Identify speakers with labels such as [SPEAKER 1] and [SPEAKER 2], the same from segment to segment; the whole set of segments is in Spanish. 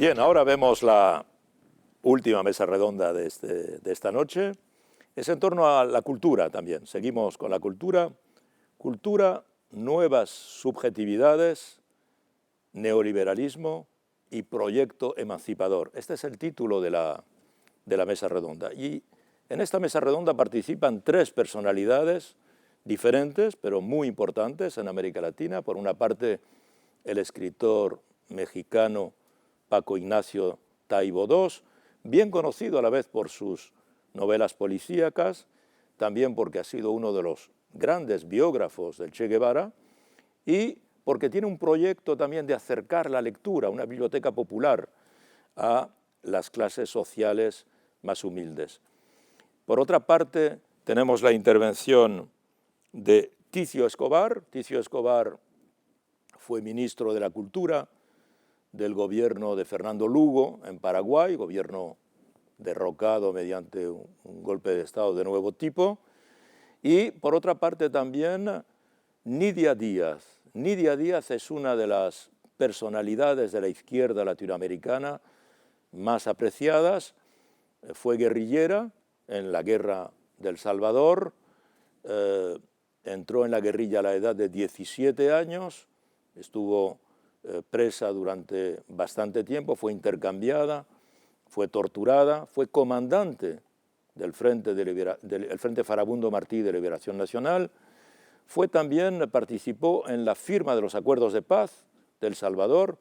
[SPEAKER 1] Bien, ahora vemos la última mesa redonda de esta noche. Es en torno a la cultura también. Seguimos con la cultura. Cultura, nuevas subjetividades, neoliberalismo y proyecto emancipador. Este es el título de la mesa redonda. Y en esta mesa redonda participan tres personalidades diferentes, pero muy importantes en América Latina. Por una parte, el escritor mexicano Paco Ignacio Taibo II, bien conocido a la vez por sus novelas policíacas, también porque ha sido uno de los grandes biógrafos del Che Guevara y porque tiene un proyecto también de acercar la lectura, una biblioteca popular, a las clases sociales más humildes. Por otra parte, tenemos la intervención de Ticio Escobar. Ticio Escobar fue ministro de la Cultura del gobierno de Fernando Lugo en Paraguay, gobierno derrocado mediante un golpe de Estado de nuevo tipo. Y por otra parte también Nidia Díaz. Nidia Díaz es una de las personalidades de la izquierda latinoamericana más apreciadas. Fue guerrillera en la guerra del Salvador, entró en la guerrilla a la edad de 17 años, estuvo presa durante bastante tiempo, fue intercambiada, fue torturada, fue comandante del Frente Farabundo Martí de Liberación Nacional, participó en la firma de los acuerdos de paz del Salvador.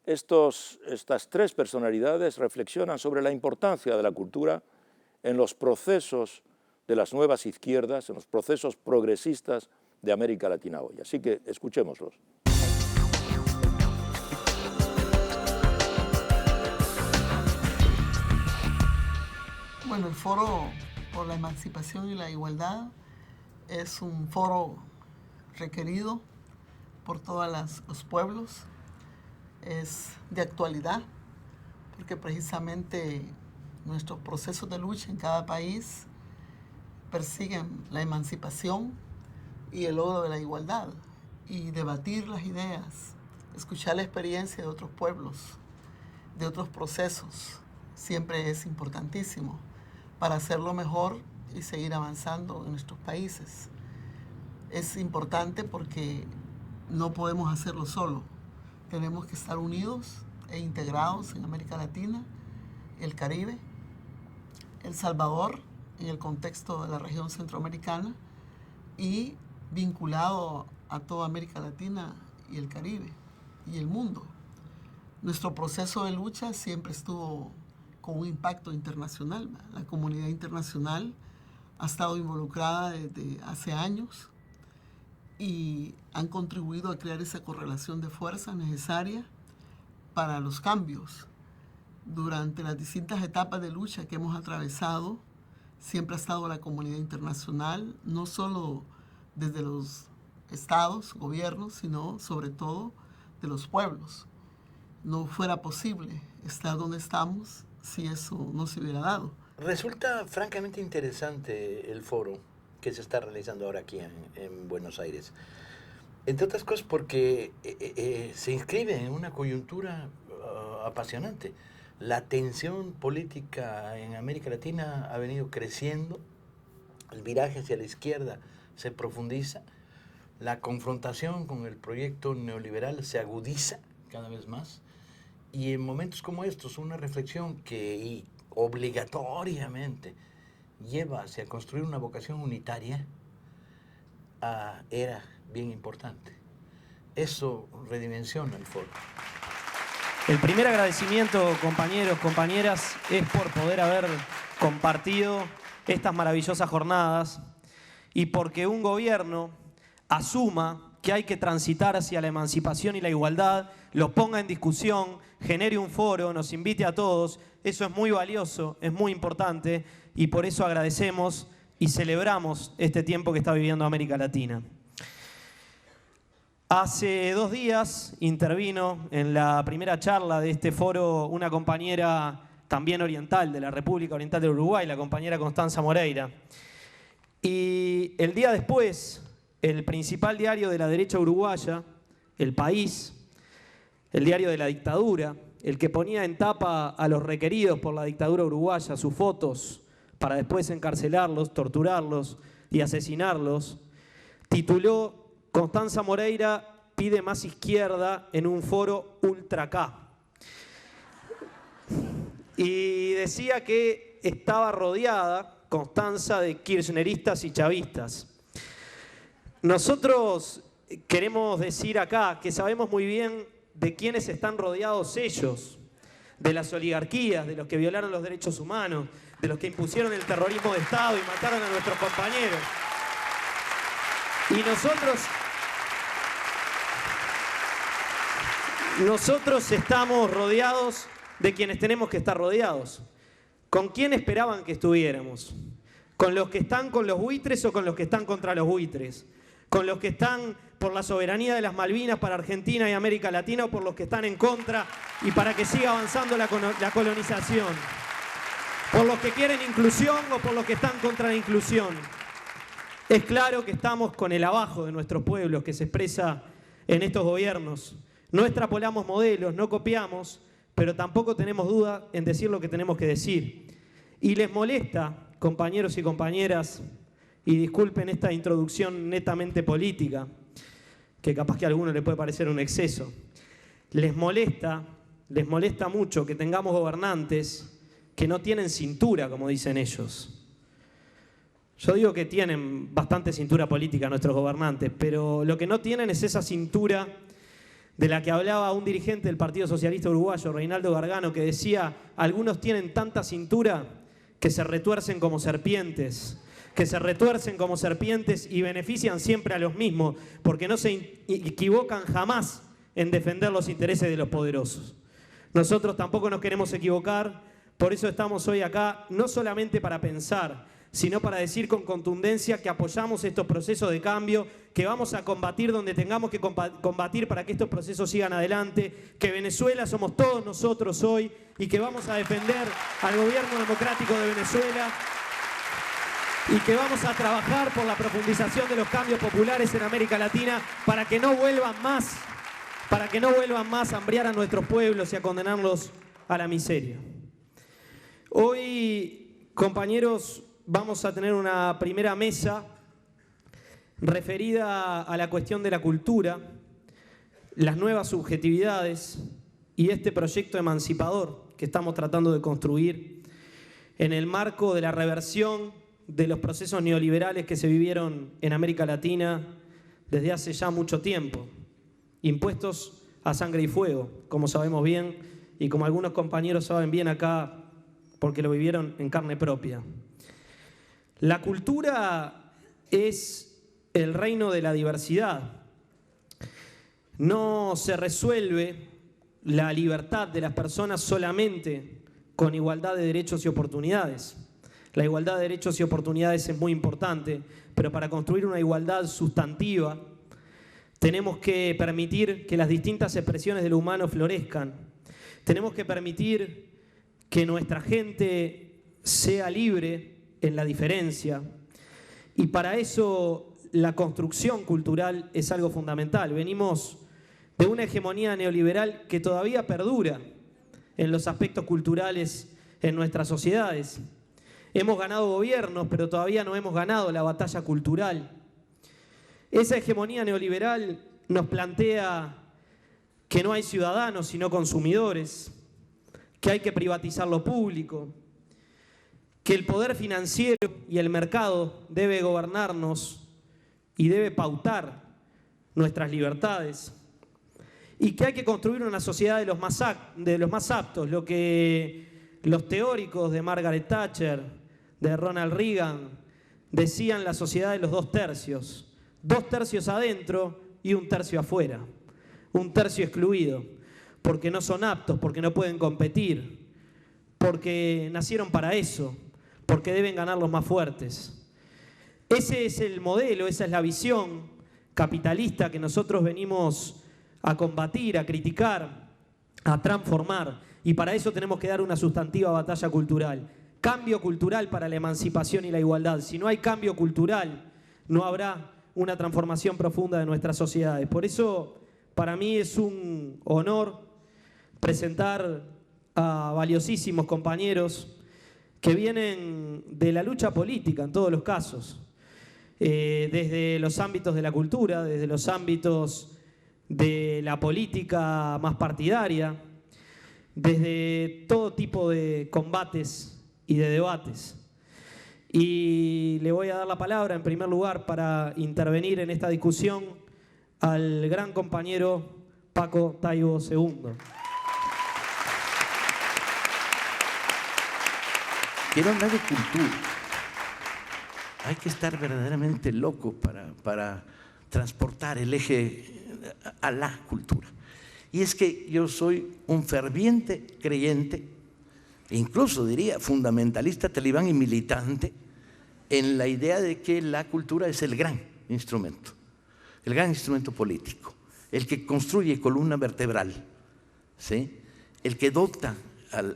[SPEAKER 1] Estas tres personalidades reflexionan sobre la importancia de la cultura en los procesos de las nuevas izquierdas, en los procesos progresistas de América Latina hoy. Así que escuchémoslos.
[SPEAKER 2] Bueno, el Foro por la Emancipación y la Igualdad es un foro requerido por todos los pueblos. Es de actualidad porque precisamente nuestros procesos de lucha en cada país persiguen la emancipación y el logro de la igualdad, y debatir las ideas, escuchar la experiencia de otros pueblos, de otros procesos, siempre es importantísimo para hacerlo mejor y seguir avanzando en nuestros países. Es importante porque no podemos hacerlo solo. Tenemos que estar unidos e integrados en América Latina, el Caribe, El Salvador, en el contexto de la región centroamericana, y vinculado a toda América Latina y el Caribe y el mundo. Nuestro proceso de lucha siempre estuvo con un impacto internacional. La comunidad internacional ha estado involucrada desde hace años y han contribuido a crear esa correlación de fuerza necesaria para los cambios. Durante las distintas etapas de lucha que hemos atravesado, siempre ha estado la comunidad internacional, no solo desde los estados, gobiernos, sino sobre todo de los pueblos. No fuera posible estar donde estamos si eso no se hubiera dado.
[SPEAKER 3] Resulta francamente interesante el foro que se está realizando ahora aquí en Buenos Aires. Entre otras cosas porque se inscribe en una coyuntura apasionante. La tensión política en América Latina ha venido creciendo, el viraje hacia la izquierda se profundiza, la confrontación con el proyecto neoliberal se agudiza cada vez más, y en momentos como estos una reflexión que obligatoriamente lleva hacia construir una vocación unitaria era bien importante. Eso redimensiona el foro.
[SPEAKER 4] El primer agradecimiento, compañeros, compañeras, es por poder haber compartido estas maravillosas jornadas y porque un gobierno asuma que hay que transitar hacia la emancipación y la igualdad, lo ponga en discusión, genere un foro, nos invite a todos. Eso es muy valioso, es muy importante, y por eso agradecemos y celebramos este tiempo que está viviendo América Latina. Hace 2 días intervino en la primera charla de este foro una compañera también oriental, de la República Oriental del Uruguay, la compañera Constanza Moreira. Y el día después, el principal diario de la derecha uruguaya, El País, el diario de la dictadura, el que ponía en tapa a los requeridos por la dictadura uruguaya sus fotos para después encarcelarlos, torturarlos y asesinarlos, tituló Constanza Moreira pide más izquierda en un foro Ultra K. Y decía que estaba rodeada, Constanza, de kirchneristas y chavistas. Nosotros queremos decir acá que sabemos muy bien de quiénes están rodeados ellos, de las oligarquías, de los que violaron los derechos humanos, de los que impusieron el terrorismo de Estado y mataron a nuestros compañeros. Y nosotros estamos rodeados de quienes tenemos que estar rodeados. ¿Con quién esperaban que estuviéramos? ¿Con los que están con los buitres o con los que están contra los buitres? ¿Con los que están por la soberanía de las Malvinas para Argentina y América Latina o por los que están en contra y para que siga avanzando la colonización? ¿Por los que quieren inclusión o por los que están contra la inclusión? Es claro que estamos con el abajo de nuestros pueblos que se expresa en estos gobiernos. No extrapolamos modelos, no copiamos, pero tampoco tenemos duda en decir lo que tenemos que decir. Y les molesta, compañeros y compañeras, y disculpen esta introducción netamente política, que capaz que a alguno le puede parecer un exceso, les molesta mucho que tengamos gobernantes que no tienen cintura, como dicen ellos. Yo digo que tienen bastante cintura política nuestros gobernantes, pero lo que no tienen es esa cintura de la que hablaba un dirigente del Partido Socialista Uruguayo, Reinaldo Gargano, que decía, algunos tienen tanta cintura que se retuercen como serpientes, y benefician siempre a los mismos, porque no se equivocan jamás en defender los intereses de los poderosos. Nosotros tampoco nos queremos equivocar, por eso estamos hoy acá, no solamente para pensar, sino para decir con contundencia que apoyamos estos procesos de cambio, que vamos a combatir donde tengamos que combatir para que estos procesos sigan adelante, que Venezuela somos todos nosotros hoy y que vamos a defender al gobierno democrático de Venezuela y que vamos a trabajar por la profundización de los cambios populares en América Latina para que no vuelvan más a hambriar a nuestros pueblos y a condenarlos a la miseria. Hoy, compañeros, vamos a tener una primera mesa referida a la cuestión de la cultura, las nuevas subjetividades y este proyecto emancipador que estamos tratando de construir en el marco de la reversión de los procesos neoliberales que se vivieron en América Latina desde hace ya mucho tiempo, impuestos a sangre y fuego, como sabemos bien y como algunos compañeros saben bien acá porque lo vivieron en carne propia. La cultura es el reino de la diversidad. No se resuelve la libertad de las personas solamente con igualdad de derechos y oportunidades. La igualdad de derechos y oportunidades es muy importante, pero para construir una igualdad sustantiva tenemos que permitir que las distintas expresiones de lo humano florezcan. Tenemos que permitir que nuestra gente sea libre en la diferencia. Y para eso la construcción cultural es algo fundamental. Venimos de una hegemonía neoliberal que todavía perdura en los aspectos culturales en nuestras sociedades. Hemos ganado gobiernos, pero todavía no hemos ganado la batalla cultural. Esa hegemonía neoliberal nos plantea que no hay ciudadanos sino consumidores, que hay que privatizar lo público, que el poder financiero y el mercado debe gobernarnos y debe pautar nuestras libertades, y que hay que construir una sociedad de los más aptos, lo que los teóricos de Margaret Thatcher, de Ronald Reagan, decían la sociedad de los 2 tercios. 2 tercios adentro y 1 tercio afuera. 1 tercio excluido, porque no son aptos, porque no pueden competir, porque nacieron para eso, porque deben ganar los más fuertes. Ese es el modelo, esa es la visión capitalista que nosotros venimos a combatir, a criticar, a transformar. Y para eso tenemos que dar una sustantiva batalla cultural. Cambio cultural para la emancipación y la igualdad. Si no hay cambio cultural, no habrá una transformación profunda de nuestras sociedades. Por eso, para mí es un honor presentar a valiosísimos compañeros que vienen de la lucha política en todos los casos, desde los ámbitos de la cultura, desde los ámbitos de la política más partidaria, desde todo tipo de combates y de debates. Y le voy a dar la palabra en primer lugar para intervenir en esta discusión al gran compañero Paco Taibo II.
[SPEAKER 3] Quiero hablar de cultura. Hay que estar verdaderamente loco para transportar el eje a la cultura. Y es que yo soy un ferviente creyente, incluso diría fundamentalista, talibán y militante, en la idea de que la cultura es el gran instrumento político, el que construye columna vertebral, ¿sí? El que dota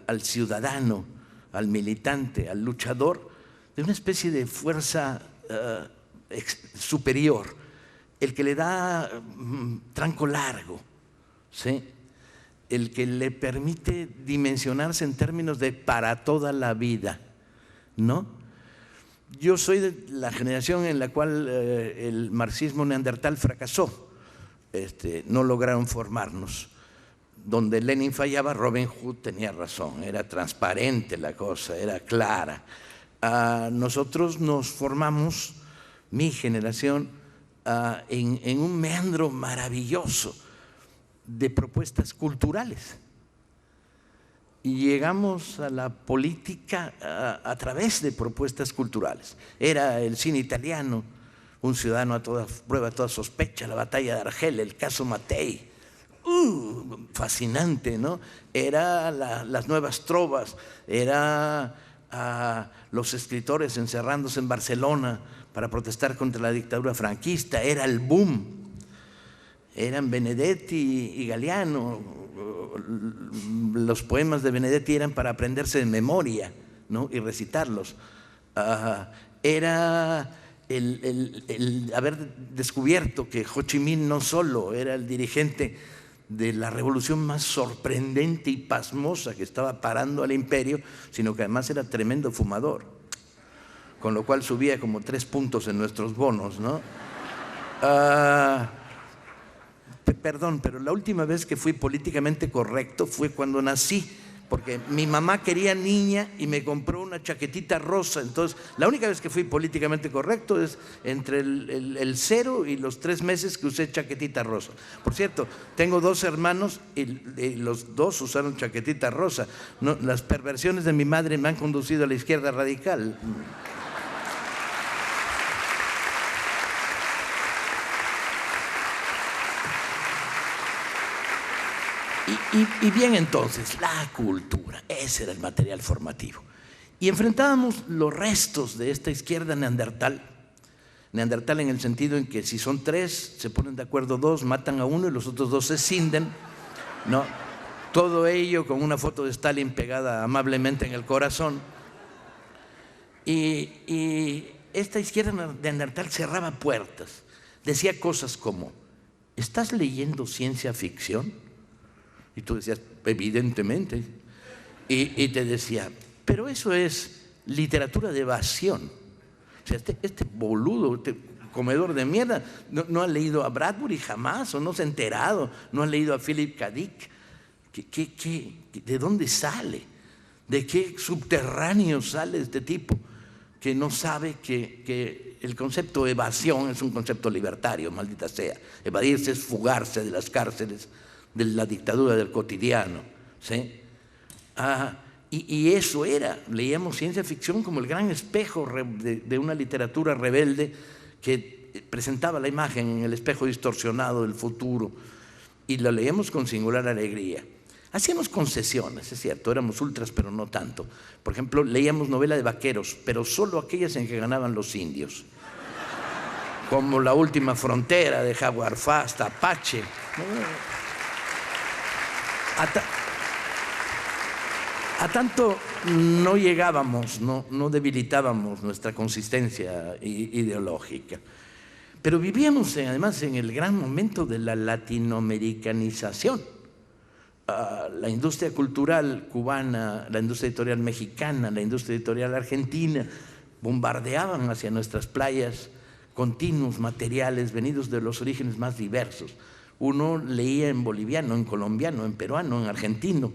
[SPEAKER 3] al ciudadano, al militante, al luchador, de una especie de fuerza superior, el que le da tranco largo, ¿sí? El que le permite dimensionarse en términos de para toda la vida, ¿no? Yo soy de la generación en la cual el marxismo neandertal fracasó, no lograron formarnos. Donde Lenin fallaba, Robin Hood tenía razón, era transparente la cosa, era clara. Nosotros nos formamos, mi generación, en un meandro maravilloso de propuestas culturales. Y llegamos a la política a través de propuestas culturales. Era el cine italiano, Un ciudadano a toda prueba, a toda sospecha, La batalla de Argel, el caso Mattei. Fascinante, ¿no? Era las nuevas trovas, era los escritores encerrándose en Barcelona para protestar contra la dictadura franquista, era el boom. Eran Benedetti y Galeano. Los poemas de Benedetti eran para aprenderse de memoria, ¿no? Y recitarlos. Era el haber descubierto que Ho Chi Minh no solo era el dirigente de la revolución más sorprendente y pasmosa que estaba parando al imperio, sino que además era tremendo fumador, con lo cual subía como 3 puntos en nuestros bonos, ¿no? Perdón, pero la última vez que fui políticamente correcto fue cuando nací, porque mi mamá quería niña y me compró una chaquetita rosa. Entonces, la única vez que fui políticamente correcto es entre el 0 y los 3 meses que usé chaquetita rosa. Por cierto, tengo 2 hermanos y los 2 usaron chaquetita rosa. No, las perversiones de mi madre me han conducido a la izquierda radical. Y bien, entonces, la cultura, ese era el material formativo. Y enfrentábamos los restos de esta izquierda neandertal en el sentido en que si son 3, se ponen de acuerdo 2, matan a 1 y los otros 2 se cinden, ¿no? Todo ello con una foto de Stalin pegada amablemente en el corazón. Y esta izquierda neandertal cerraba puertas, decía cosas como: ¿estás leyendo ciencia ficción? Y tú decías, evidentemente. Y te decía, pero eso es literatura de evasión. O sea, este boludo, este comedor de mierda, no ha leído a Bradbury jamás, o no se ha enterado, no ha leído a Philip K. Dick. ¿De dónde sale? ¿De qué subterráneo sale este tipo que no sabe que el concepto evasión es un concepto libertario, maldita sea? Evadirse es fugarse de las cárceles de la dictadura del cotidiano, ¿sí? Y eso era, leíamos ciencia ficción como el gran espejo de una literatura rebelde que presentaba la imagen en el espejo distorsionado del futuro, y lo leíamos con singular alegría. Hacíamos concesiones, es cierto, éramos ultras, pero no tanto. Por ejemplo, leíamos novela de vaqueros, pero solo aquellas en que ganaban los indios, como La última frontera de Jaguar Fast, Apache. A tanto no llegábamos, no debilitábamos nuestra consistencia ideológica. Pero vivíamos además en el gran momento de la latinoamericanización. la industria cultural cubana, la industria editorial mexicana, la industria editorial argentina, bombardeaban hacia nuestras playas continuos materiales venidos de los orígenes más diversos. Uno leía en boliviano, en colombiano, en peruano, en argentino,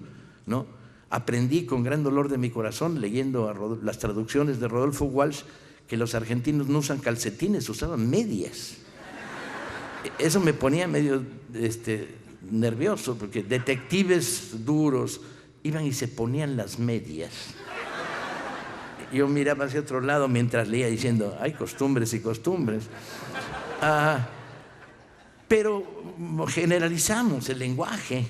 [SPEAKER 3] ¿no? Aprendí con gran dolor de mi corazón, leyendo las traducciones de Rodolfo Walsh, que los argentinos no usan calcetines, usaban medias. Eso me ponía medio nervioso, porque detectives duros iban y se ponían las medias. Yo miraba hacia otro lado mientras leía diciendo, hay costumbres y costumbres. Pero generalizamos el lenguaje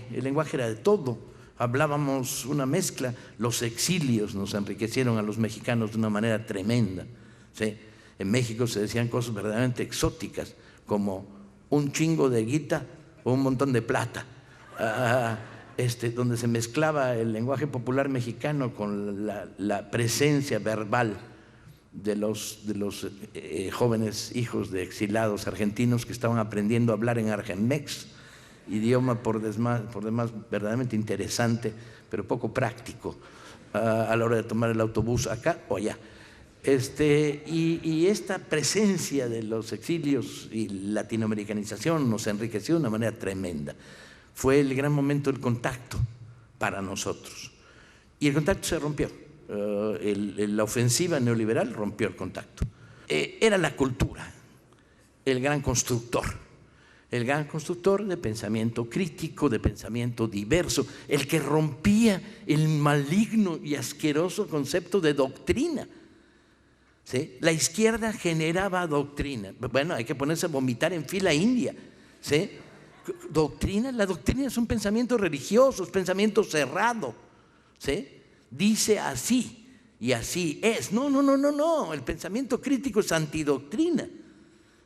[SPEAKER 3] era de todo. Hablábamos una mezcla, los exilios nos enriquecieron a los mexicanos de una manera tremenda, ¿sí? En México se decían cosas verdaderamente exóticas, como un chingo de guita o un montón de plata, donde se mezclaba el lenguaje popular mexicano con la presencia verbal de los jóvenes hijos de exilados argentinos que estaban aprendiendo a hablar en argenmex, idioma por demás verdaderamente interesante, pero poco práctico a la hora de tomar el autobús acá o allá. Y esta presencia de los exilios y latinoamericanización nos enriqueció de una manera tremenda. Fue el gran momento del contacto para nosotros. Y el contacto se rompió. La ofensiva neoliberal rompió el contacto. Era la cultura el gran constructor de pensamiento crítico, de pensamiento diverso, el que rompía el maligno y asqueroso concepto de doctrina. ¿Sí? La izquierda generaba doctrina. Bueno, hay que ponerse a vomitar en fila india. ¿Sí? La doctrina es un pensamiento religioso, es pensamiento cerrado. ¿Sí? Dice así y así es. No. El pensamiento crítico es antidoctrina.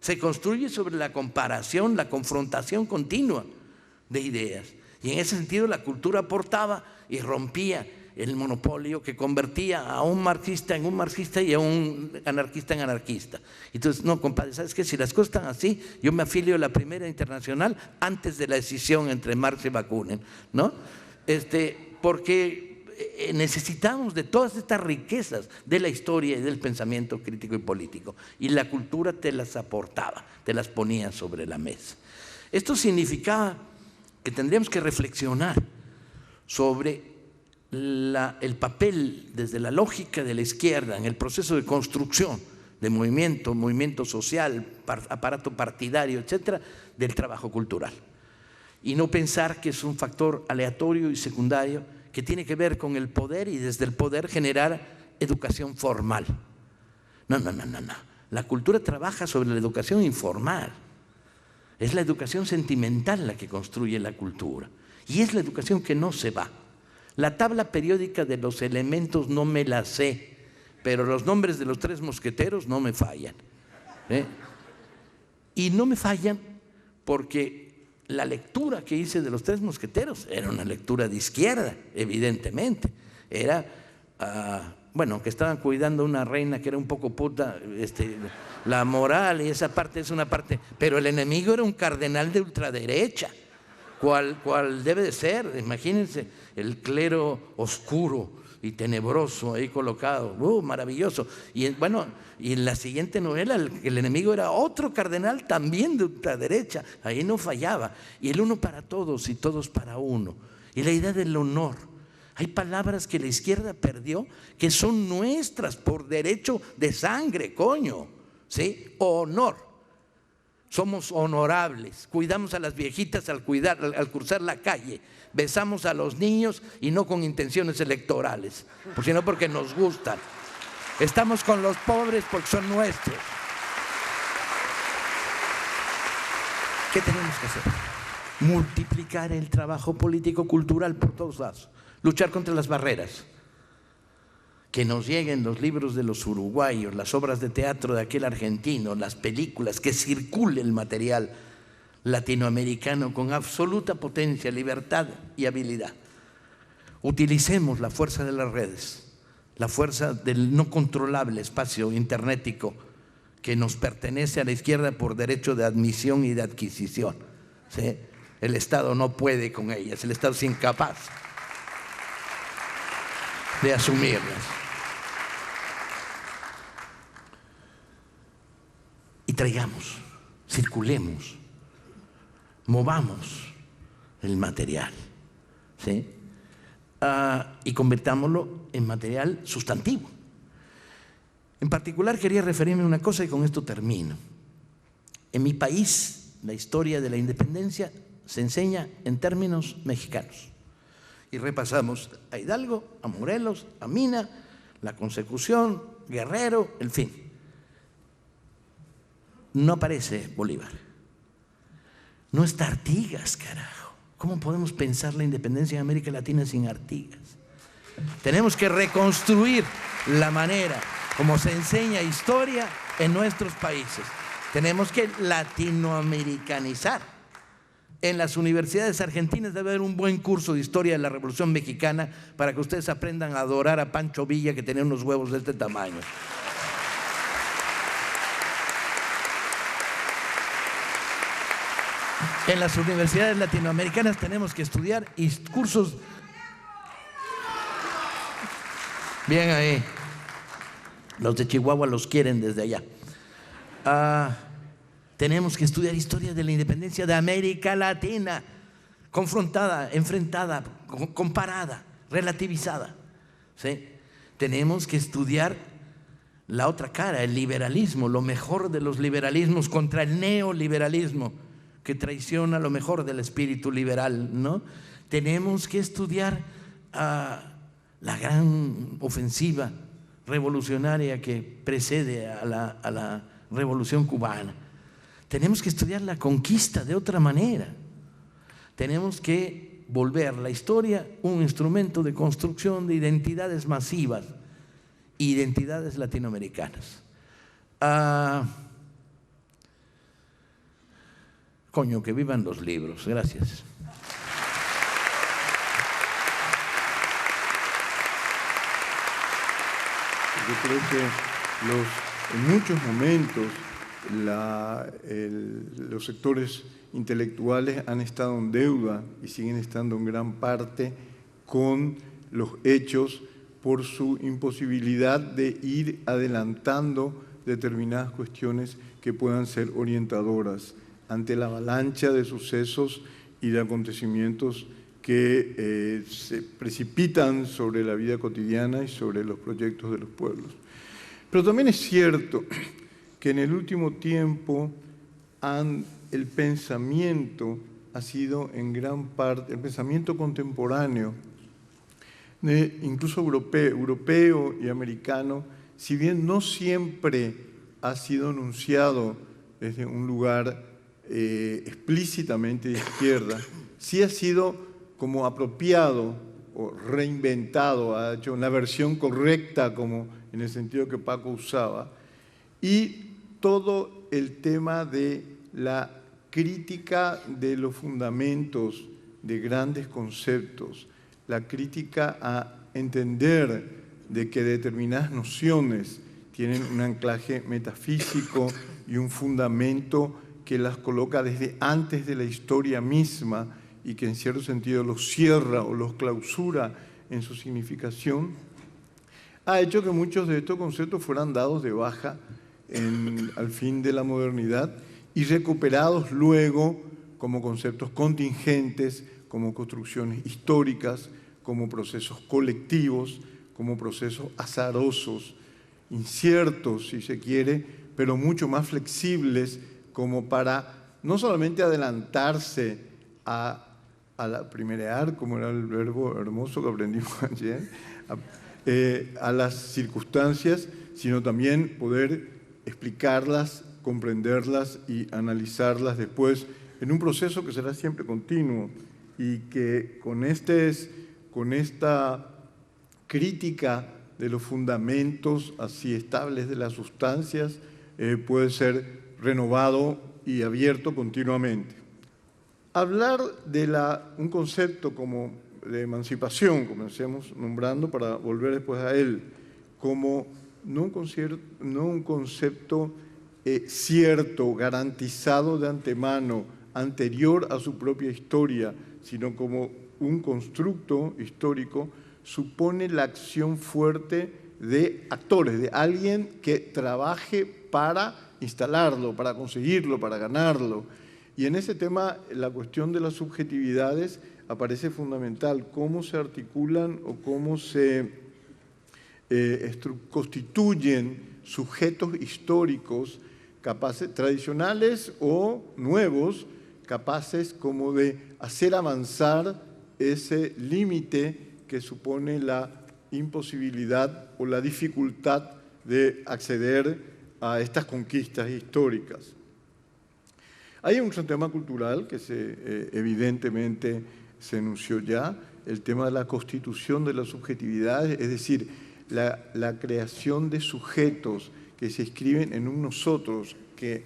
[SPEAKER 3] Se construye sobre la comparación, la confrontación continua de ideas. Y en ese sentido la cultura aportaba y rompía el monopolio que convertía a un marxista en un marxista y a un anarquista en anarquista. Entonces, no, compadre, ¿sabes qué? Si las cosas están así, yo me afilio a la Primera Internacional antes de la decisión entre Marx y Bakunin, ¿no? Porque necesitamos de todas estas riquezas de la historia y del pensamiento crítico y político, y la cultura te las aportaba, te las ponía sobre la mesa. Esto significaba que tendríamos que reflexionar sobre el papel desde la lógica de la izquierda en el proceso de construcción de movimiento social, aparato partidario, etcétera, del trabajo cultural, y no pensar que es un factor aleatorio y secundario que tiene que ver con el poder y desde el poder generar educación formal. No. La cultura trabaja sobre la educación informal. Es la educación sentimental la que construye la cultura. Y es la educación que no se va. La tabla periódica de los elementos no me la sé, pero los nombres de los 3 mosqueteros no me fallan. Y no me fallan porque la lectura que hice de los 3 mosqueteros era una lectura de izquierda, evidentemente. Era, que estaban cuidando a una reina que era un poco puta, la moral y esa parte es una parte, pero el enemigo era un cardenal de ultraderecha, cual debe de ser. Imagínense el clero oscuro y tenebroso ahí colocado, maravilloso. Y en la siguiente novela el enemigo era otro cardenal también de ultraderecha, ahí no fallaba. Y el uno para todos y todos para uno. Y la idea del honor. Hay palabras que la izquierda perdió que son nuestras por derecho de sangre, coño. ¿Sí? Honor. Somos honorables, cuidamos a las viejitas al cruzar la calle, besamos a los niños y no con intenciones electorales, sino porque nos gustan. Estamos con los pobres porque son nuestros. ¿Qué tenemos que hacer? Multiplicar el trabajo político-cultural por todos lados, luchar contra las barreras. Que nos lleguen los libros de los uruguayos, las obras de teatro de aquel argentino, las películas, que circule el material latinoamericano con absoluta potencia, libertad y habilidad. Utilicemos la fuerza de las redes, la fuerza del no controlable espacio internético que nos pertenece a la izquierda por derecho de admisión y de adquisición. ¿Sí? El Estado no puede con ellas, el Estado es incapaz de asumirlas. Y traigamos, circulemos, movamos el material, ¿sí? Y convirtámoslo en material sustantivo. En particular quería referirme a una cosa y con esto termino. En mi país, la historia de la independencia se enseña en términos mexicanos. Y repasamos a Hidalgo, a Morelos, a Mina, la consecución, Guerrero, en fin. No aparece Bolívar. No está Artigas, carajo. ¿Cómo podemos pensar la independencia de América Latina sin Artigas? Tenemos que reconstruir la manera como se enseña historia en nuestros países. Tenemos que latinoamericanizar. En las universidades argentinas debe haber un buen curso de historia de la Revolución Mexicana para que ustedes aprendan a adorar a Pancho Villa, que tenía unos huevos de este tamaño. En las universidades latinoamericanas tenemos que estudiar cursos. Bien ahí. Los de Chihuahua los quieren desde allá. Tenemos que estudiar historia de la independencia de América Latina, confrontada, enfrentada, comparada, relativizada, ¿sí? Tenemos que estudiar la otra cara, el liberalismo, lo mejor de los liberalismos contra el neoliberalismo, que traiciona lo mejor del espíritu liberal, ¿no? Tenemos que estudiar la gran ofensiva revolucionaria que precede a la Revolución Cubana. Tenemos que estudiar la conquista de otra manera. Tenemos que volver la historia un instrumento de construcción de identidades masivas, identidades latinoamericanas. Coño, que vivan los libros. Gracias.
[SPEAKER 5] Yo creo que en muchos momentos los sectores intelectuales han estado en deuda y siguen estando en gran parte con los hechos por su imposibilidad de ir adelantando determinadas cuestiones que puedan ser orientadoras ante la avalancha de sucesos y de acontecimientos que se precipitan sobre la vida cotidiana y sobre los proyectos de los pueblos. Pero también es cierto que en el último tiempo el pensamiento ha sido en gran parte, el pensamiento contemporáneo, incluso europeo y americano, si bien no siempre ha sido enunciado desde un lugar explícitamente de izquierda, sí ha sido como apropiado o reinventado, ha hecho una versión correcta, como en el sentido que Paco usaba, y todo el tema de la crítica de los fundamentos de grandes conceptos, la crítica a entender de que determinadas nociones tienen un anclaje metafísico y un fundamento que las coloca desde antes de la historia misma y que en cierto sentido los cierra o los clausura en su significación, ha hecho que muchos de estos conceptos fueran dados de baja al fin de la modernidad y recuperados luego como conceptos contingentes, como construcciones históricas, como procesos colectivos, como procesos azarosos, inciertos si se quiere, pero mucho más flexibles como para no solamente adelantarse a la primerear, como era el verbo hermoso que aprendimos ayer, a las circunstancias, sino también poder explicarlas, comprenderlas y analizarlas después en un proceso que será siempre continuo y que con esta crítica de los fundamentos así estables de las sustancias puede ser renovado y abierto continuamente. Hablar de un concepto como de emancipación, comencemos nombrando para volver después a él, como no un concepto cierto, garantizado de antemano, anterior a su propia historia, sino como un constructo histórico, supone la acción fuerte de actores, de alguien que trabaje para instalarlo, para conseguirlo, para ganarlo. Y en ese tema la cuestión de las subjetividades aparece fundamental, cómo se articulan o cómo se constituyen sujetos históricos capaces, tradicionales o nuevos, capaces como de hacer avanzar ese límite que supone la imposibilidad o la dificultad de acceder a estas conquistas históricas. Hay un tema cultural que evidentemente se enunció ya, el tema de la constitución de las subjetividades, es decir, la creación de sujetos que se inscriben en un nosotros, que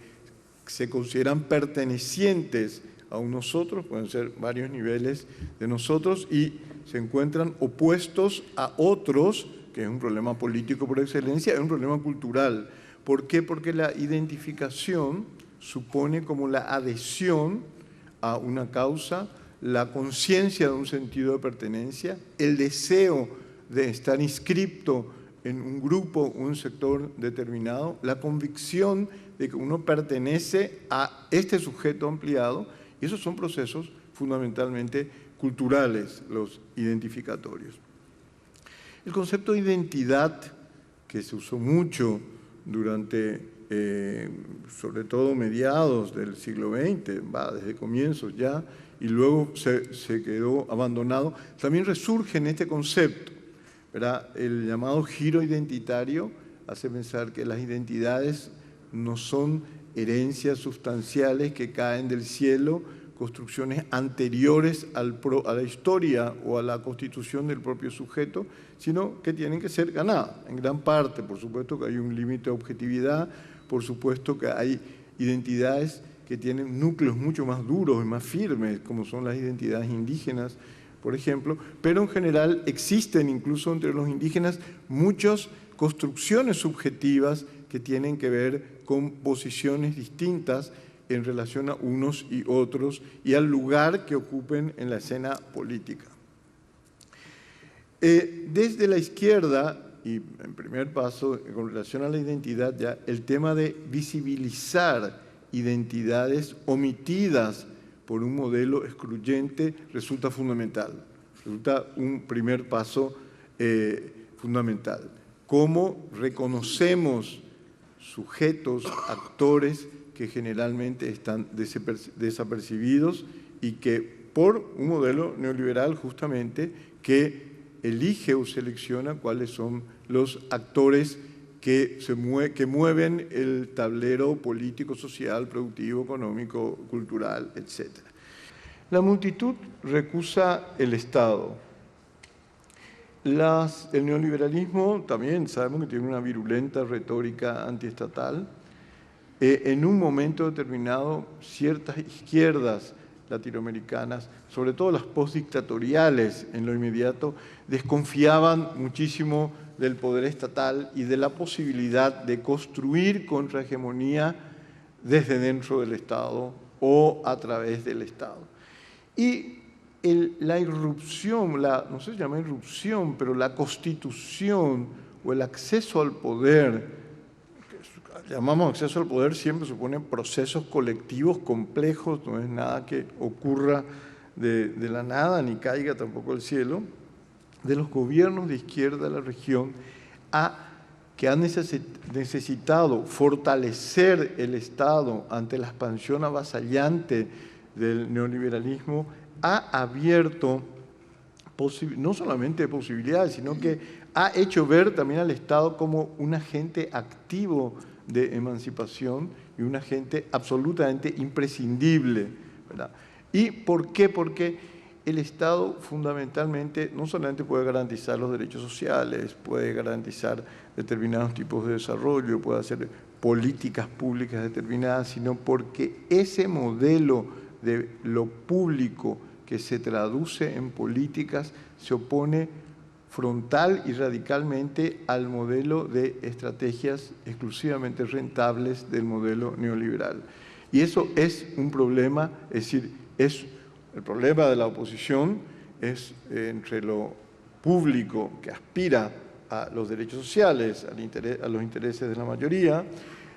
[SPEAKER 5] se consideran pertenecientes a un nosotros, pueden ser varios niveles de nosotros, y se encuentran opuestos a otros, que es un problema político por excelencia, es un problema cultural. ¿Por qué? Porque la identificación supone como la adhesión a una causa, la conciencia de un sentido de pertenencia, el deseo de estar inscripto en un grupo, un sector determinado, la convicción de que uno pertenece a este sujeto ampliado, y esos son procesos fundamentalmente culturales, los identificatorios. El concepto de identidad, que se usó mucho durante sobre todo mediados del siglo XX, desde comienzos ya, y luego se quedó abandonado, también resurge en este concepto, ¿verdad? El llamado giro identitario hace pensar que las identidades no son herencias sustanciales que caen del cielo, construcciones anteriores a la historia o a la constitución del propio sujeto, sino que tienen que ser ganadas, en gran parte. Por supuesto que hay un límite de objetividad, por supuesto que hay identidades que tienen núcleos mucho más duros y más firmes, como son las identidades indígenas, por ejemplo, pero en general existen incluso entre los indígenas muchas construcciones subjetivas que tienen que ver con posiciones distintas en relación a unos y otros y al lugar que ocupen en la escena política. Desde la izquierda, y en primer paso, con relación a la identidad, ya el tema de visibilizar identidades omitidas por un modelo excluyente resulta fundamental, resulta un primer paso fundamental. Cómo reconocemos sujetos, actores que generalmente están desapercibidos y que por un modelo neoliberal justamente que elige o selecciona cuáles son los actores que mueven el tablero político, social, productivo, económico, cultural, etc. La multitud recusa el Estado. El neoliberalismo también sabemos que tiene una virulenta retórica antiestatal. En un momento determinado, ciertas izquierdas latinoamericanas, sobre todo las postdictatoriales en lo inmediato, desconfiaban muchísimo del poder estatal y de la posibilidad de construir contrahegemonía desde dentro del Estado o a través del Estado. Y la irrupción, no sé si se llama irrupción, pero la constitución o el acceso al poder, llamamos acceso al poder, siempre supone procesos colectivos complejos, no es nada que ocurra de la nada, ni caiga tampoco al cielo, de los gobiernos de izquierda de la región que han necesitado fortalecer el Estado ante la expansión avasallante del neoliberalismo, ha abierto no solamente posibilidades, sino que ha hecho ver también al Estado como un agente activo de emancipación y un agente absolutamente imprescindible, ¿verdad? ¿Y por qué? Porque el Estado fundamentalmente no solamente puede garantizar los derechos sociales, puede garantizar determinados tipos de desarrollo, puede hacer políticas públicas determinadas, sino porque ese modelo de lo público que se traduce en políticas se opone frontal y radicalmente al modelo de estrategias exclusivamente rentables del modelo neoliberal. Y eso es un problema, es decir, el problema de la oposición es entre lo público que aspira a los derechos sociales, a los intereses de la mayoría,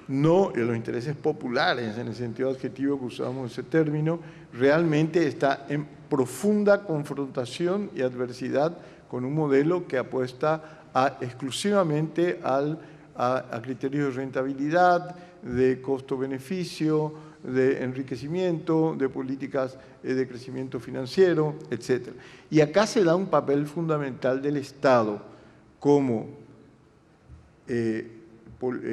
[SPEAKER 5] no en los intereses populares, en el sentido adjetivo que usamos ese término, realmente está en profunda confrontación y adversidad con un modelo que apuesta exclusivamente a criterios de rentabilidad, de costo-beneficio, de enriquecimiento, de políticas de crecimiento financiero, etc. Y acá se da un papel fundamental del Estado como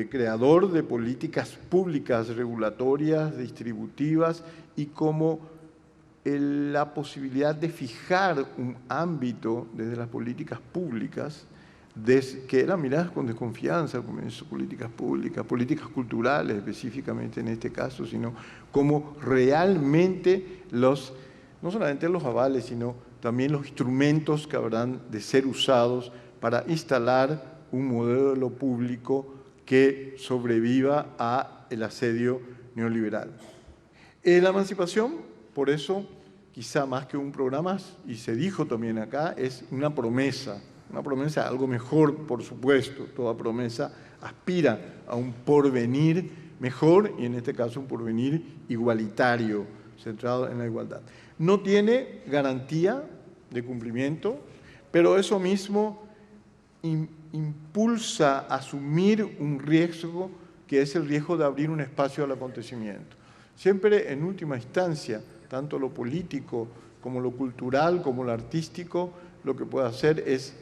[SPEAKER 5] creador de políticas públicas, regulatorias, distributivas y como la posibilidad de fijar un ámbito desde las políticas públicas que eran miradas con desconfianza al comienzo, políticas públicas, políticas culturales específicamente en este caso, sino como realmente no solamente los avales, sino también los instrumentos que habrán de ser usados para instalar un modelo público que sobreviva al asedio neoliberal. La emancipación, por eso, quizá más que un programa, y se dijo también acá, es una promesa a algo mejor, por supuesto. Toda promesa aspira a un porvenir mejor, y en este caso un porvenir igualitario, centrado en la igualdad. No tiene garantía de cumplimiento, pero eso mismo impulsa a asumir un riesgo que es el riesgo de abrir un espacio al acontecimiento. Siempre, en última instancia, tanto lo político como lo cultural, como lo artístico, lo que puede hacer es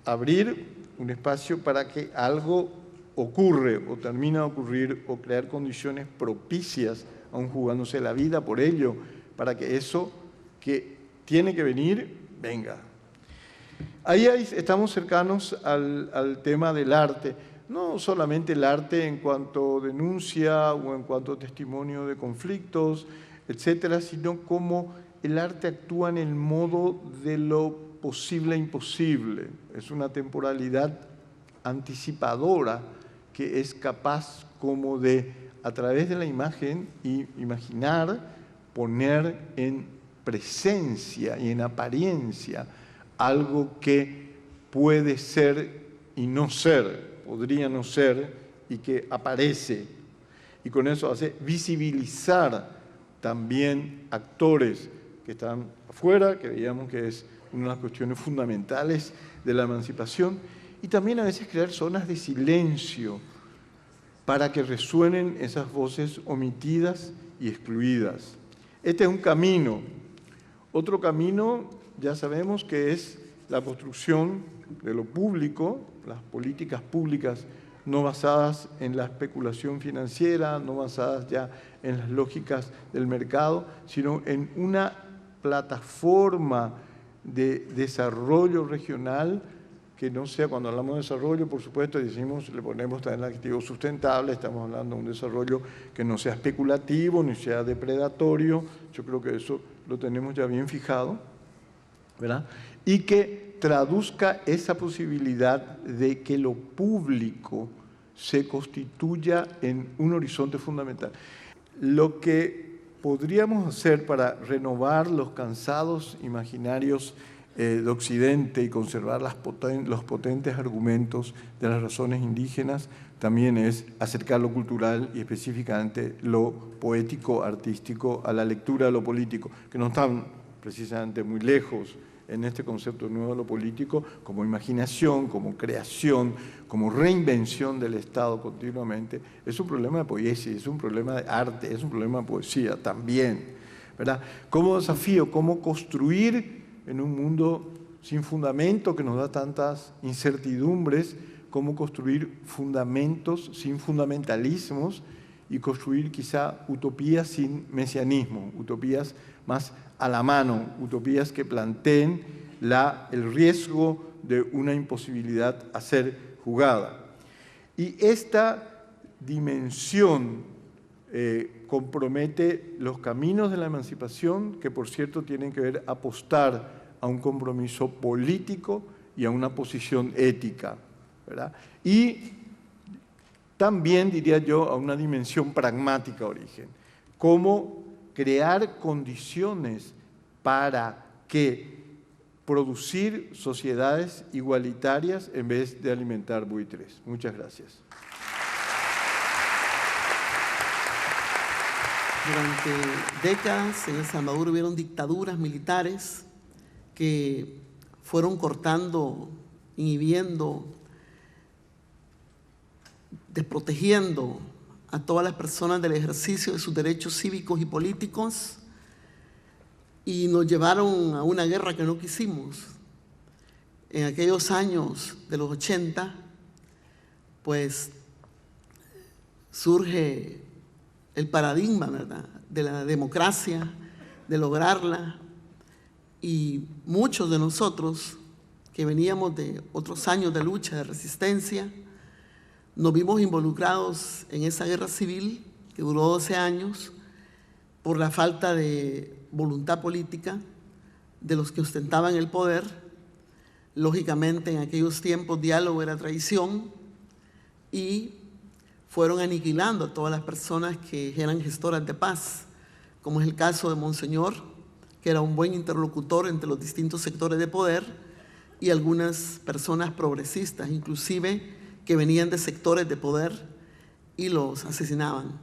[SPEAKER 5] abrir un espacio para que algo ocurre o termina de ocurrir o crear condiciones propicias, aun jugándose la vida por ello, para que eso que tiene que venir, venga. Ahí estamos cercanos al tema del arte, no solamente el arte en cuanto denuncia o en cuanto testimonio de conflictos, etcétera, sino cómo el arte actúa en el modo de lo posible e imposible. Es una temporalidad anticipadora que es capaz como de, a través de la imagen, imaginar, poner en presencia y en apariencia algo que puede ser y no ser, podría no ser, y que aparece. Y con eso hace visibilizar también actores que están afuera, que veíamos que es una de las cuestiones fundamentales de la emancipación, y también a veces crear zonas de silencio para que resuenen esas voces omitidas y excluidas. Este es un camino. Otro camino, ya sabemos que es la construcción de lo público, las políticas públicas no basadas en la especulación financiera, no basadas ya en las lógicas del mercado, sino en una plataforma de desarrollo regional que no sea, cuando hablamos de desarrollo, por supuesto, le ponemos también el adjetivo sustentable, estamos hablando de un desarrollo que no sea especulativo, ni sea depredatorio, yo creo que eso lo tenemos ya bien fijado, ¿verdad? Y que traduzca esa posibilidad de que lo público se constituya en un horizonte fundamental. Lo que podríamos hacer para renovar los cansados imaginarios de Occidente y conservar los potentes argumentos de las razones indígenas también es acercar lo cultural y específicamente lo poético, artístico, a la lectura de lo político, que no están precisamente muy lejos en este concepto nuevo de lo político, como imaginación, como creación, como reinvención del Estado continuamente. Es un problema de poesía, es un problema de arte, es un problema de poesía también, ¿verdad? Como desafío, cómo construir en un mundo sin fundamento que nos da tantas incertidumbres, cómo construir fundamentos sin fundamentalismos y construir quizá utopías sin mesianismo, utopías más a la mano, utopías que planteen el riesgo de una imposibilidad a ser jugada. Y esta dimensión compromete los caminos de la emancipación, que por cierto tienen que ver apostar a un compromiso político y a una posición ética, ¿verdad? Y también, diría yo, a una dimensión pragmática origen. cómo crear condiciones para que producir sociedades igualitarias en vez de alimentar buitres. Muchas gracias.
[SPEAKER 2] Durante décadas en El Salvador hubieron dictaduras militares que fueron cortando, inhibiendo, desprotegiendo a todas las personas del ejercicio de sus derechos cívicos y políticos, y nos llevaron a una guerra que no quisimos. En aquellos años de los 80, pues surge el paradigma, ¿verdad?, de la democracia, de lograrla, y muchos de nosotros que veníamos de otros años de lucha, de resistencia, nos vimos involucrados en esa guerra civil que duró 12 años por la falta de voluntad política de los que ostentaban el poder. Lógicamente, en aquellos tiempos diálogo era traición, y fueron aniquilando a todas las personas que eran gestoras de paz, como es el caso de Monseñor, que era un buen interlocutor entre los distintos sectores de poder, y algunas personas progresistas, inclusive, que venían de sectores de poder y los asesinaban.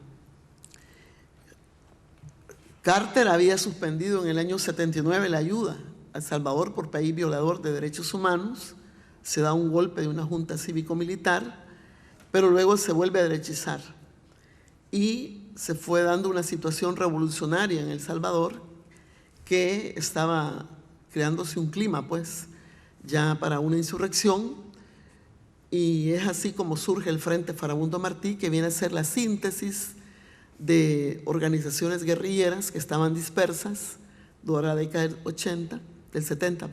[SPEAKER 2] Carter había suspendido en el año 79 la ayuda a El Salvador por país violador de derechos humanos. Se da un golpe de una junta cívico-militar, pero luego se vuelve a derechizar. Y se fue dando una situación revolucionaria en El Salvador que estaba creándose un clima, pues, ya para una insurrección. Y es así como surge el Frente Farabundo Martí, que viene a ser la síntesis de organizaciones guerrilleras que estaban dispersas durante la década del 70,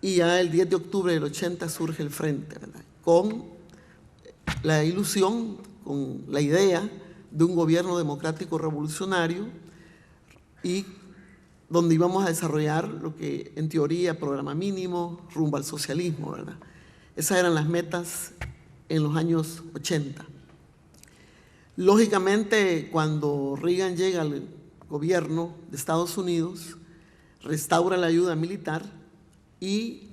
[SPEAKER 2] y ya el 10 de octubre del 80 surge el Frente, ¿verdad?, con la ilusión, con la idea de un gobierno democrático revolucionario, y donde íbamos a desarrollar lo que en teoría programa mínimo rumbo al socialismo, ¿verdad? Esas eran las metas en los años 80. Lógicamente, cuando Reagan llega al gobierno de Estados Unidos, restaura la ayuda militar, y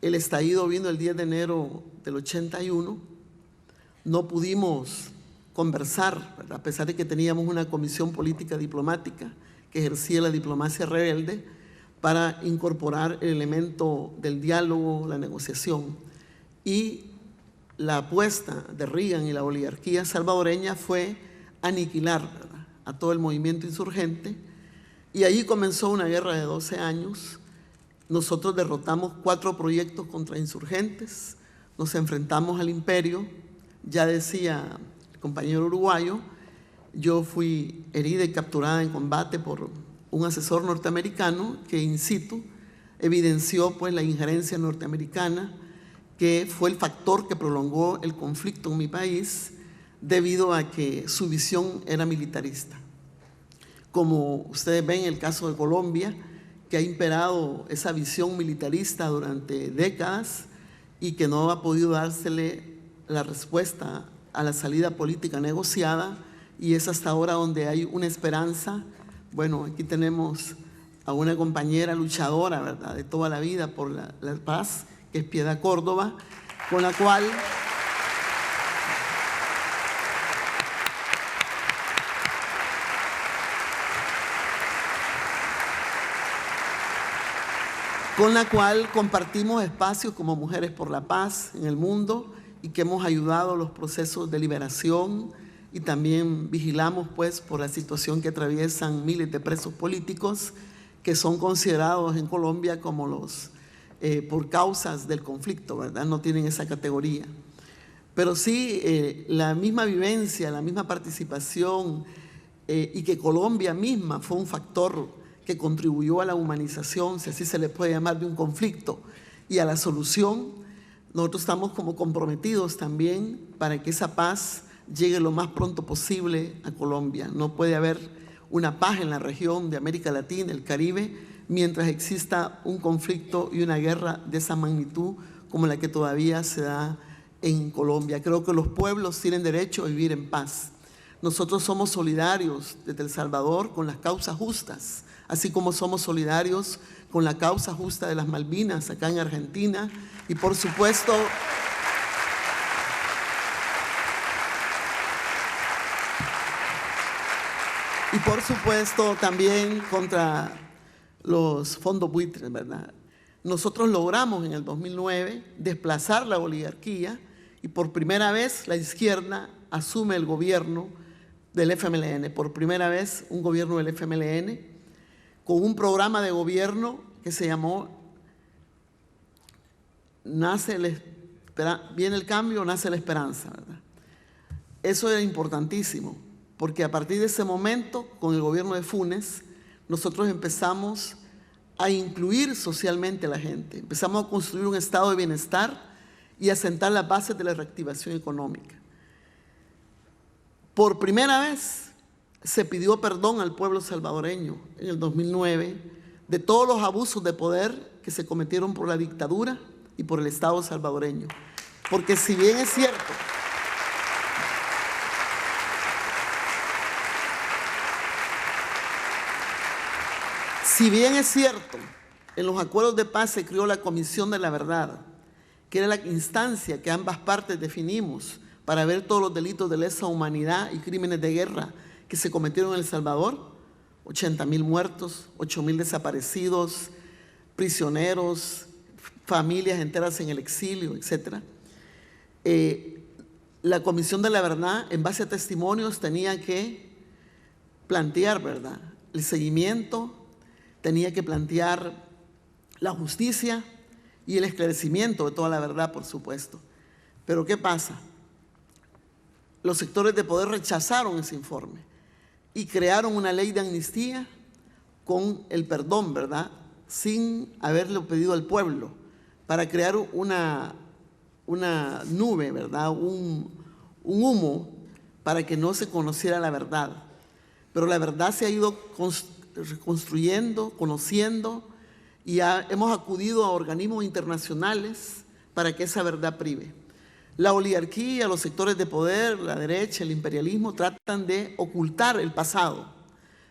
[SPEAKER 2] el estallido vino el 10 de enero del 81. No pudimos conversar, ¿verdad?, a pesar de que teníamos una comisión política diplomática que ejercía la diplomacia rebelde para incorporar el elemento del diálogo, la negociación. Y la apuesta de Reagan y la oligarquía salvadoreña fue aniquilar, ¿verdad?, a todo el movimiento insurgente, y allí comenzó una guerra de 12 años. Nosotros derrotamos 4 proyectos contra insurgentes, nos enfrentamos al imperio. Ya decía el compañero uruguayo, yo fui herida y capturada en combate por un asesor norteamericano que in situ evidenció, pues, la injerencia norteamericana, que fue el factor que prolongó el conflicto en mi país, debido a que su visión era militarista. Como ustedes ven en el caso de Colombia, que ha imperado esa visión militarista durante décadas y que no ha podido dársele la respuesta a la salida política negociada, y es hasta ahora donde hay una esperanza. Bueno, aquí tenemos a una compañera luchadora, ¿verdad?, de toda la vida por la paz, que es Piedad Córdoba, con la cual compartimos espacios como Mujeres por la Paz en el mundo, y que hemos ayudado a los procesos de liberación, y también vigilamos, pues, por la situación que atraviesan miles de presos políticos que son considerados en Colombia como los por causas del conflicto, ¿verdad? No tienen esa categoría. Pero sí, la misma vivencia, la misma participación, y que Colombia misma fue un factor que contribuyó a la humanización, si así se le puede llamar, de un conflicto, y a la solución. Nosotros estamos como comprometidos también para que esa paz llegue lo más pronto posible a Colombia. No puede haber una paz en la región de América Latina, el Caribe, mientras exista un conflicto y una guerra de esa magnitud como la que todavía se da en Colombia. Creo que los pueblos tienen derecho a vivir en paz. nosotros somos solidarios desde El Salvador con las causas justas, así como somos solidarios con la causa justa de las Malvinas acá en Argentina y por supuesto también contra los fondos buitres, ¿verdad? Nosotros logramos en el 2009 desplazar la oligarquía y por primera vez la izquierda asume el gobierno del FMLN, por primera vez un gobierno del FMLN con un programa de gobierno que se llamó Viene el cambio, nace la esperanza, ¿verdad? Eso era importantísimo, porque a partir de ese momento, con el gobierno de Funes, nosotros empezamos a incluir socialmente a la gente, empezamos a construir un estado de bienestar y a sentar las bases de la reactivación económica. Por primera vez se pidió perdón al pueblo salvadoreño en el 2009 de todos los abusos de poder que se cometieron por la dictadura y por el Estado salvadoreño. Porque si bien es cierto, en los acuerdos de paz se creó la Comisión de la Verdad, que era la instancia que ambas partes definimos para ver todos los delitos de lesa humanidad y crímenes de guerra que se cometieron en El Salvador, 80,000 muertos, 8,000 desaparecidos, prisioneros, familias enteras en el exilio, etc. La Comisión de la Verdad, en base a testimonios, tenía que plantear, ¿verdad?, el seguimiento, tenía que plantear la justicia y el esclarecimiento de toda la verdad, por supuesto. Pero ¿qué pasa? Los sectores de poder rechazaron ese informe y crearon una ley de amnistía con el perdón, ¿verdad?, sin haberle pedido al pueblo, para crear una nube, ¿verdad?, un humo para que no se conociera la verdad. Pero la verdad se ha ido reconstruyendo, conociendo, y hemos acudido a organismos internacionales para que esa verdad prive. La oligarquía, los sectores de poder, la derecha, el imperialismo, tratan de ocultar el pasado,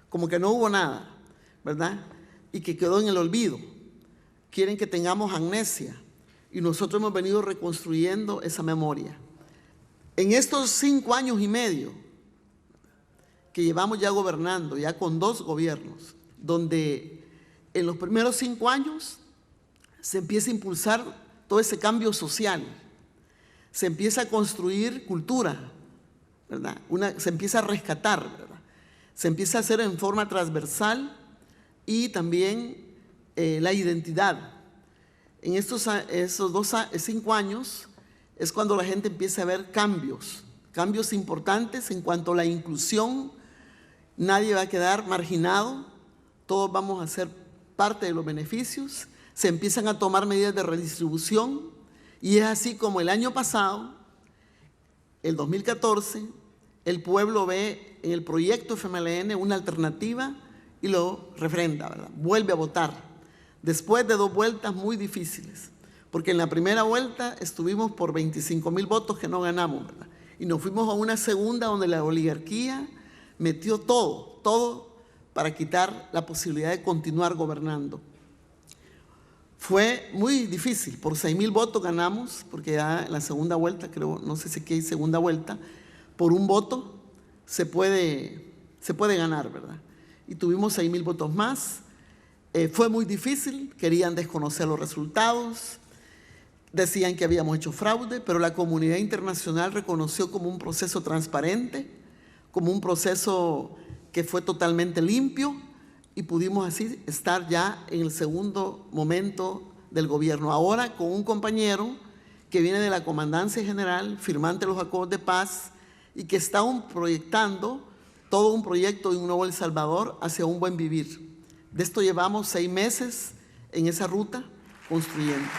[SPEAKER 2] como que no hubo nada, ¿verdad?, y que quedó en el olvido. Quieren que tengamos amnesia, y nosotros hemos venido reconstruyendo esa memoria. En estos 5 años y medio que llevamos ya gobernando, ya con 2 gobiernos, donde en los primeros 5 años se empieza a impulsar todo ese cambio social, se empieza a construir cultura, ¿verdad?, se empieza a rescatar, ¿verdad?, se empieza a hacer en forma transversal y también la identidad. En esos 5 años es cuando la gente empieza a ver cambios importantes en cuanto a la inclusión. Nadie va a quedar marginado, todos vamos a ser parte de los beneficios, se empiezan a tomar medidas de redistribución y es así como el año pasado, el 2014, el pueblo ve en el proyecto FMLN una alternativa y lo refrenda, ¿verdad?, vuelve a votar. Después de 2 vueltas muy difíciles, porque en la primera vuelta estuvimos por 25,000 votos que no ganamos, ¿verdad?, y nos fuimos a una segunda donde la oligarquía metió todo para quitar la posibilidad de continuar gobernando. Fue muy difícil, por 6,000 votos ganamos, porque ya en la segunda vuelta, creo, no sé si aquí hay segunda vuelta, por 1 voto se puede ganar, ¿verdad? Y tuvimos 6,000 votos más. Fue muy difícil, querían desconocer los resultados, decían que habíamos hecho fraude, pero la comunidad internacional reconoció como un proceso transparente, como un proceso que fue totalmente limpio y pudimos así estar ya en el segundo momento del gobierno. Ahora con un compañero que viene de la Comandancia General, firmante de los acuerdos de paz y que está proyectando todo un proyecto de un nuevo El Salvador hacia un buen vivir. De esto llevamos 6 meses en esa ruta construyendo.